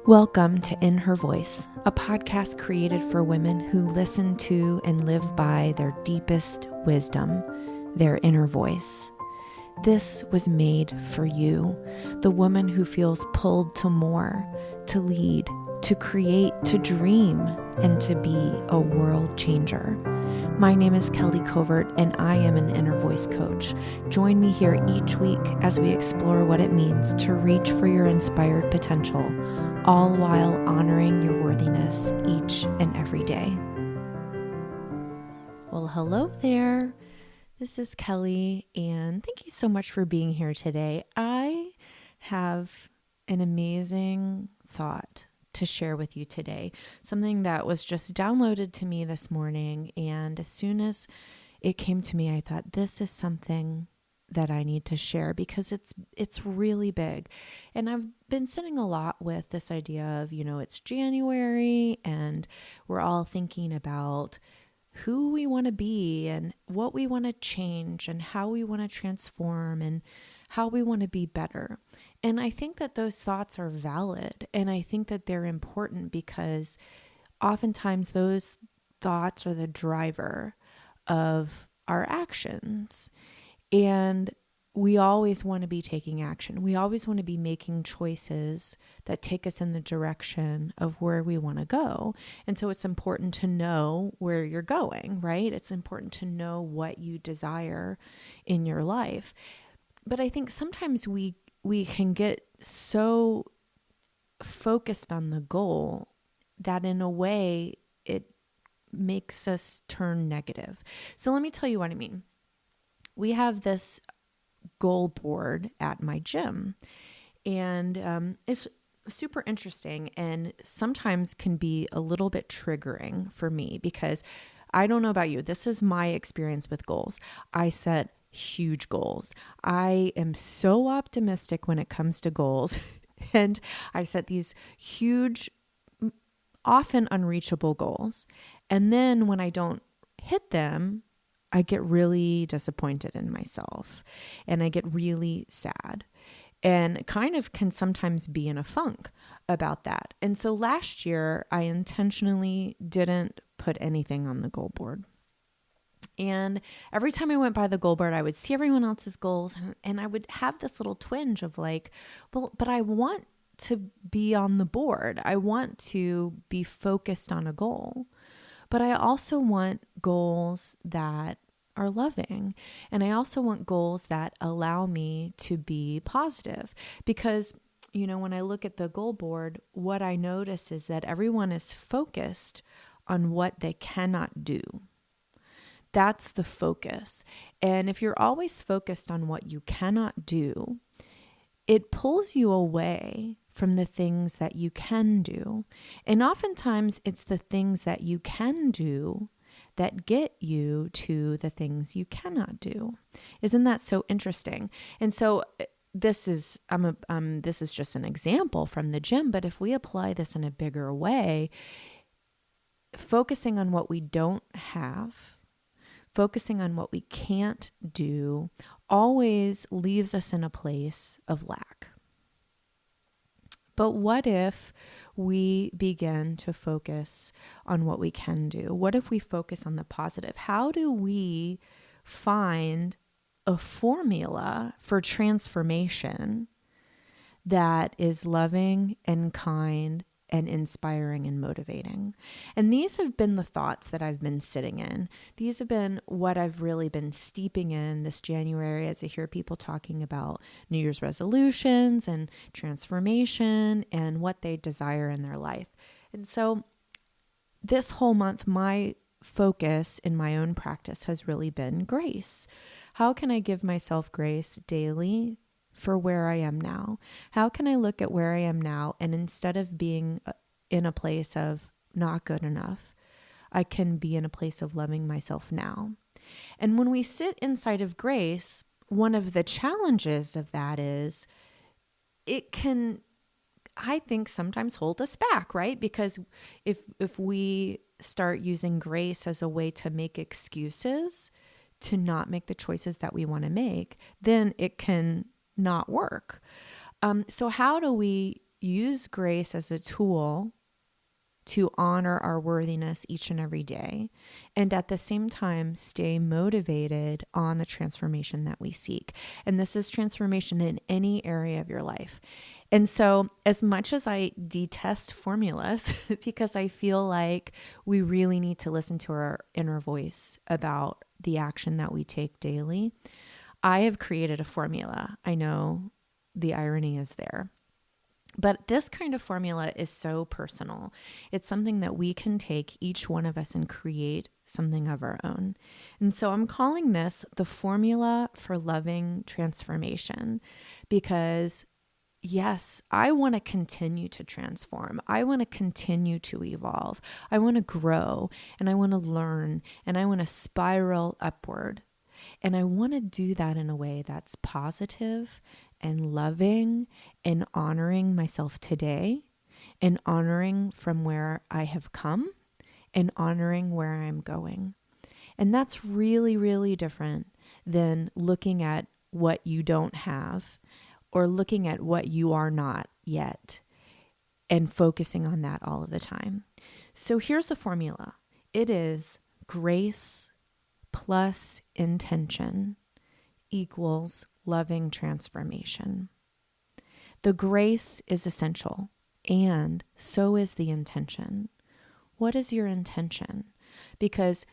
Welcome to In Her Voice, a podcast created for women who listen to and live by their deepest wisdom, their inner voice. This was made for you, the woman who feels pulled to more, to lead, to create, to dream, and to be a world changer. My name is Kelly Covert, and I am an inner voice coach. Join me here each week as we explore what it means to reach for your inspired potential, all while honoring your worthiness each and every day. Well, hello there. This is Kelly, and thank you so much for being here today. I have an amazing thought to share with you today, something that was just downloaded to me this morning, and as soon as it came to me, I thought this is something that I need to share because it's really big. And I've been sitting a lot with this idea of, it's January and we're all thinking about who we want to be and what we want to change and how we want to transform and how we want to be better. And I think that those thoughts are valid, and I think that they're important because oftentimes those thoughts are the driver of our actions. And we always want to be taking action. We always want to be making choices that take us in the direction of where we want to go. And so it's important to know where you're going, right? It's important to know what you desire in your life. But I think sometimes we can get so focused on the goal that in a way it makes us turn negative. So let me tell you what I mean. We have this goal board at my gym, and it's super interesting and sometimes can be a little bit triggering for me because I don't know about you. This is my experience with goals. I set huge goals. I am so optimistic when it comes to goals, and I set these huge, often unreachable goals. And then when I don't hit them, I get really disappointed in myself and I get really sad and kind of can sometimes be in a funk about that. And so last year, I intentionally didn't put anything on the goal board. And every time I went by the goal board, I would see everyone else's goals and I would have this little twinge of like, well, but I want to be on the board. I want to be focused on a goal. But I also want goals that are loving. And I also want goals that allow me to be positive. Because, when I look at the goal board, what I notice is that everyone is focused on what they cannot do. That's the focus. And if you're always focused on what you cannot do, it pulls you away from the things that you can do. And oftentimes it's the things that you can do that get you to the things you cannot do. Isn't that so interesting? And so this is just an example from the gym, but if we apply this in a bigger way, focusing on what we don't have, focusing on what we can't do, always leaves us in a place of lack. But what if we begin to focus on what we can do? What if we focus on the positive? How do we find a formula for transformation that is loving and kind and inspiring and motivating? And these have been the thoughts that I've been sitting in. These have been what I've really been steeping in this January as I hear people talking about New Year's resolutions and transformation and what they desire in their life. And so this whole month, my focus in my own practice has really been grace. How can I give myself grace daily for where I am now? How can I look at where I am now and instead of being in a place of not good enough, I can be in a place of loving myself now? And when we sit inside of grace, one of the challenges of that is it can, I think, sometimes hold us back, right? Because if we start using grace as a way to make excuses to not make the choices that we want to make, then it can not work. So how do we use grace as a tool to honor our worthiness each and every day, and at the same time, stay motivated on the transformation that we seek. And this is transformation in any area of your life. And so, as much as I detest formulas, because I feel like we really need to listen to our inner voice about the action that we take daily, I have created a formula. I know the irony is there. But this kind of formula is so personal. It's something that we can take, each one of us, and create something of our own. And so I'm calling this the formula for loving transformation, because yes, I want to continue to transform. I want to continue to evolve. I want to grow, and I want to learn, and I want to spiral upward. And I want to do that in a way that's positive and loving and honoring myself today, and honoring from where I have come, and honoring where I'm going. And that's really, really different than looking at what you don't have or looking at what you are not yet and focusing on that all of the time. So here's the formula. It is grace plus intention equals loving transformation. The grace is essential, and so is the intention. What is your intention? Because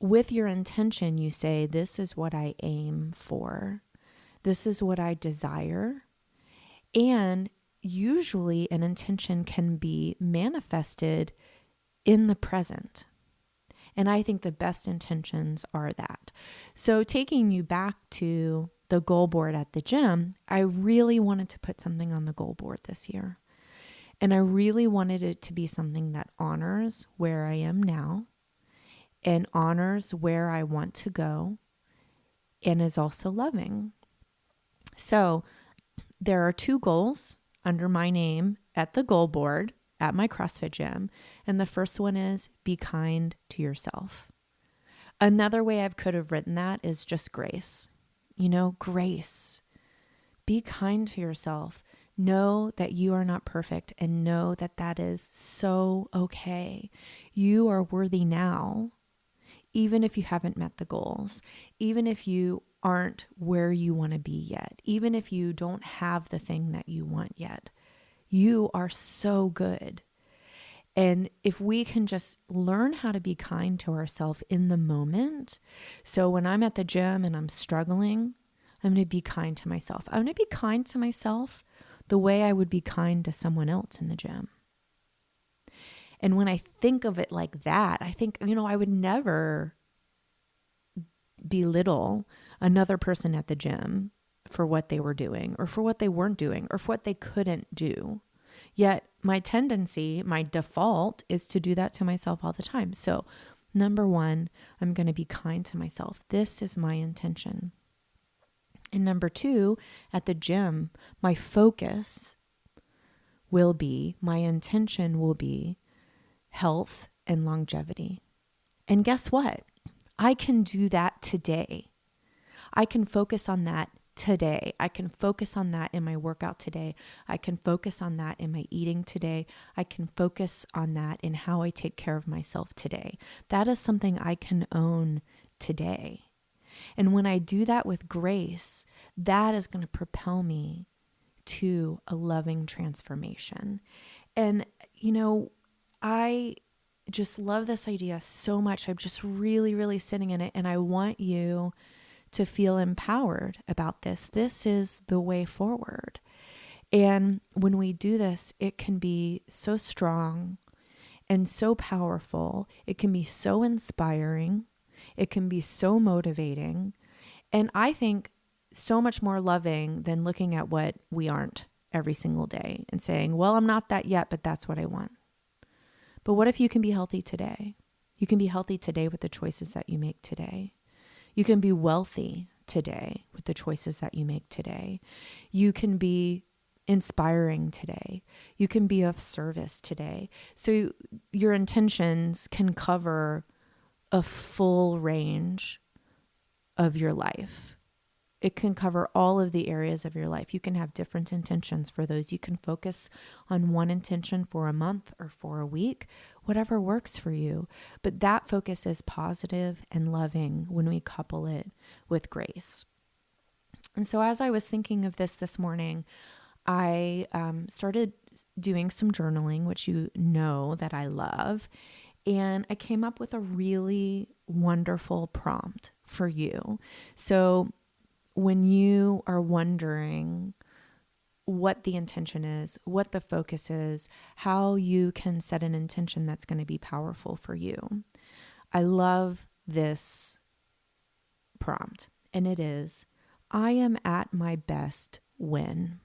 with your intention, you say, this is what I aim for. This is what I desire. And usually an intention can be manifested in the present. And I think the best intentions are that. So taking you back to the goal board at the gym, I really wanted to put something on the goal board this year. And I really wanted it to be something that honors where I am now and honors where I want to go and is also loving. So there are 2 goals under my name at the goal board at my CrossFit gym. And the first one is be kind to yourself. Another way I could have written that is just grace. Grace. Be kind to yourself. Know that you are not perfect, and know that that is so okay. You are worthy now, even if you haven't met the goals, even if you aren't where you want to be yet, even if you don't have the thing that you want yet. You are so good. And if we can just learn how to be kind to ourselves in the moment. So when I'm at the gym and I'm struggling, I'm going to be kind to myself. I'm going to be kind to myself the way I would be kind to someone else in the gym. And when I think of it like that, I think, I would never belittle another person at the gym for what they were doing or for what they weren't doing or for what they couldn't do. Yet my tendency, my default is to do that to myself all the time. So number 1, I'm going to be kind to myself. This is my intention. And number 2, at the gym, my focus will be, my intention will be health and longevity. And guess what? I can do that today. I can focus on that today. I can focus on that in my workout today. I can focus on that in my eating today. I can focus on that in how I take care of myself today. That is something I can own today. And when I do that with grace, that is going to propel me to a loving transformation. And, I just love this idea so much. I'm just really, really sitting in it. And I want you to feel empowered about this. This is the way forward. And when we do this, it can be so strong and so powerful. It can be so inspiring. It can be so motivating. And I think so much more loving than looking at what we aren't every single day and saying, well, I'm not that yet, but that's what I want. But what if you can be healthy today? You can be healthy today with the choices that you make today. You can be wealthy today with the choices that you make today. You can be inspiring today. You can be of service today. So your intentions can cover a full range of your life. It can cover all of the areas of your life. You can have different intentions for those. You can focus on one intention for a month or for a week, whatever works for you. But that focus is positive and loving when we couple it with grace. And so as I was thinking of this morning, I started doing some journaling, which you know that I love. And I came up with a really wonderful prompt for you. So when you are wondering what the intention is, what the focus is, how you can set an intention that's going to be powerful for you, I love this prompt. And it is, I am at my best when.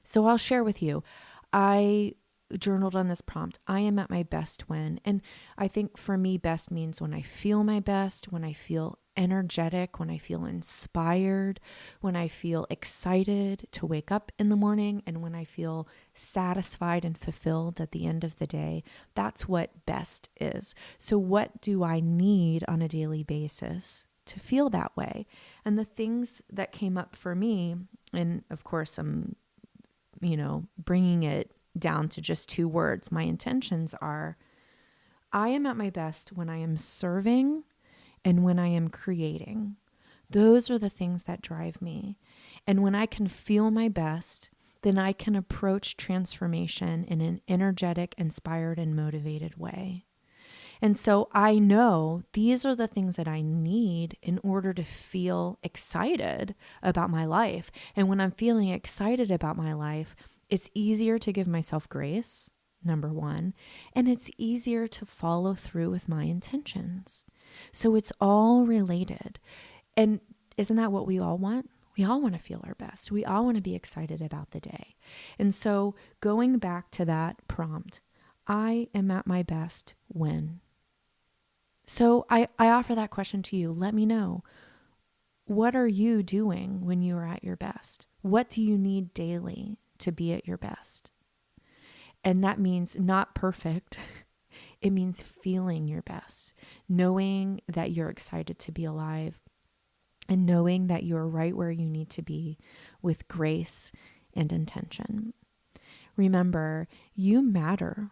So I'll share with you. I journaled on this prompt. I am at my best when. And I think for me, best means when I feel my best, when I feel energetic, when I feel inspired, when I feel excited to wake up in the morning, and when I feel satisfied and fulfilled at the end of the day. That's what best is. So what do I need on a daily basis to feel that way? And the things that came up for me, and of course I'm bringing it down to just 2 words. My intentions are, I am at my best when I am serving and when I am creating. Those are the things that drive me. And when I can feel my best, then I can approach transformation in an energetic, inspired, and motivated way. And so I know these are the things that I need in order to feel excited about my life. And when I'm feeling excited about my life, it's easier to give myself grace, number 1, and it's easier to follow through with my intentions. So it's all related. And isn't that what we all want? We all want to feel our best. We all want to be excited about the day. And so going back to that prompt, I am at my best when. So I offer that question to you. Let me know. What are you doing when you are at your best? What do you need daily to be at your best? And that means not perfect. It means feeling your best, knowing that you're excited to be alive, and knowing that you're right where you need to be with grace and intention. Remember, you matter.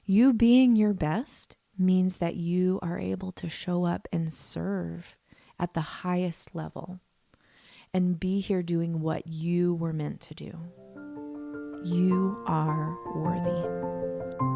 You being your best means that you are able to show up and serve at the highest level and be here doing what you were meant to do. You are worthy.